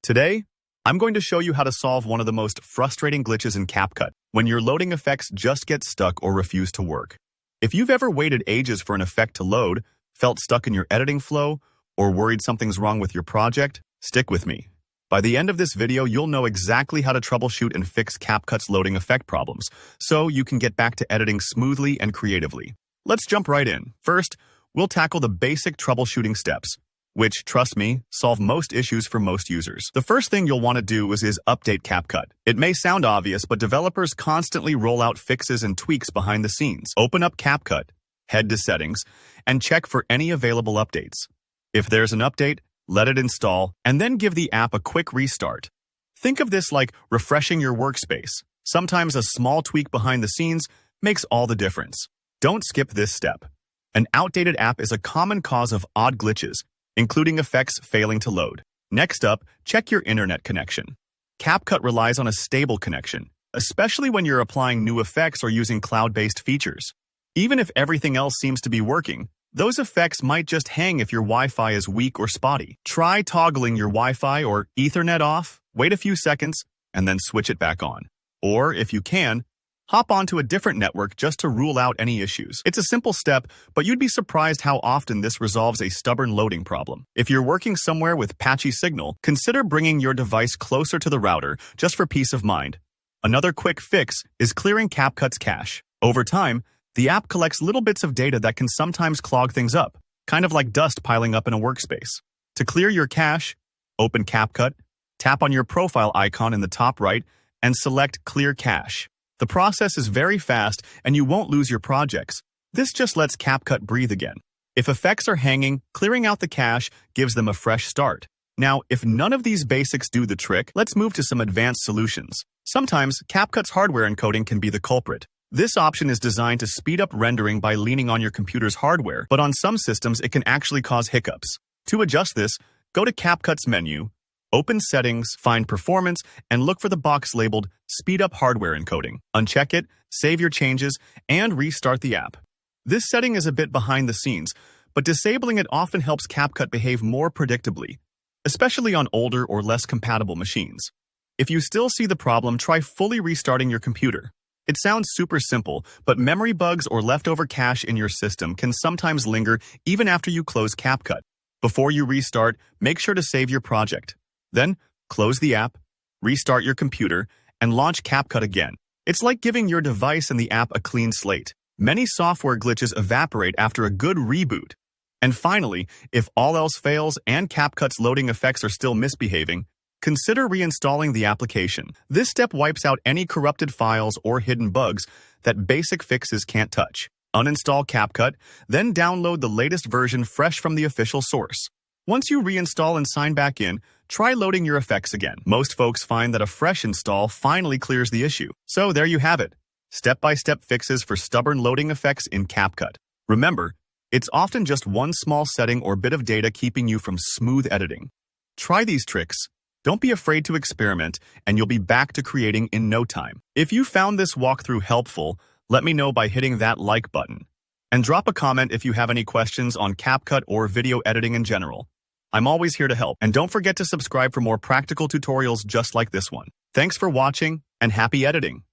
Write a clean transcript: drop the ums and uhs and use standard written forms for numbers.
Today, I'm going to show you how to solve one of the most frustrating glitches in Capcut, when your loading effects just get stuck or refuse to work. If you've ever waited ages for an effect to load, felt stuck in your editing flow, or worried something's wrong with your project, stick with me. By the end of this video, you'll know exactly how to troubleshoot and fix Capcut's loading effect problems, so you can get back to editing smoothly and creatively. Let's jump right in. First, we'll tackle the basic troubleshooting steps, which, trust me, solve most issues for most users. The first thing you'll want to do is update Capcut. It may sound obvious, but developers constantly roll out fixes and tweaks behind the scenes. Open up Capcut, head to Settings, and check for any available updates. If there's an update, let it install, and then give the app a quick restart. Think of this like refreshing your workspace. Sometimes a small tweak behind the scenes makes all the difference. Don't skip this step. An outdated app is a common cause of odd glitches, including effects failing to load. Next up, check your internet connection. Capcut relies on a stable connection, especially when you're applying new effects or using cloud-based features. Even if everything else seems to be working, those effects might just hang if your Wi-Fi is weak or spotty. Try toggling your Wi-Fi or Ethernet off, wait a few seconds, and then switch it back on. Or, if you can, hop onto a different network just to rule out any issues. It's a simple step, but you'd be surprised how often this resolves a stubborn loading problem. If you're working somewhere with patchy signal, consider bringing your device closer to the router just for peace of mind. Another quick fix is clearing Capcut's cache. Over time, the app collects little bits of data that can sometimes clog things up, kind of like dust piling up in a workspace. To clear your cache, open Capcut, tap on your profile icon in the top right, and select Clear Cache. The process is very fast, and you won't lose your projects. This just lets Capcut breathe again. If effects are hanging, clearing out the cache gives them a fresh start. Now, if none of these basics do the trick, let's move to some advanced solutions. Sometimes, Capcut's hardware encoding can be the culprit. This option is designed to speed up rendering by leaning on your computer's hardware, but on some systems it can actually cause hiccups. To adjust this, go to Capcut's menu, open Settings, find Performance, and look for the box labeled Speed Up Hardware Encoding. Uncheck it, save your changes, and restart the app. This setting is a bit behind the scenes, but disabling it often helps Capcut behave more predictably, especially on older or less compatible machines. If you still see the problem, try fully restarting your computer. It sounds super simple, but memory bugs or leftover cache in your system can sometimes linger even after you close Capcut. Before you restart, make sure to save your project. Then, close the app, restart your computer, and launch Capcut again. It's like giving your device and the app a clean slate. Many software glitches evaporate after a good reboot. And finally, if all else fails and Capcut's loading effects are still misbehaving, consider reinstalling the application. This step wipes out any corrupted files or hidden bugs that basic fixes can't touch. Uninstall Capcut, then download the latest version fresh from the official source. Once you reinstall and sign back in, try loading your effects again. Most folks find that a fresh install finally clears the issue. So there you have it. Step-by-step fixes for stubborn loading effects in Capcut. Remember, it's often just one small setting or bit of data keeping you from smooth editing. Try these tricks. Don't be afraid to experiment, and you'll be back to creating in no time. If you found this walkthrough helpful, let me know by hitting that like button. And drop a comment if you have any questions on Capcut or video editing in general. I'm always here to help, and don't forget to subscribe for more practical tutorials just like this one. Thanks for watching, and happy editing!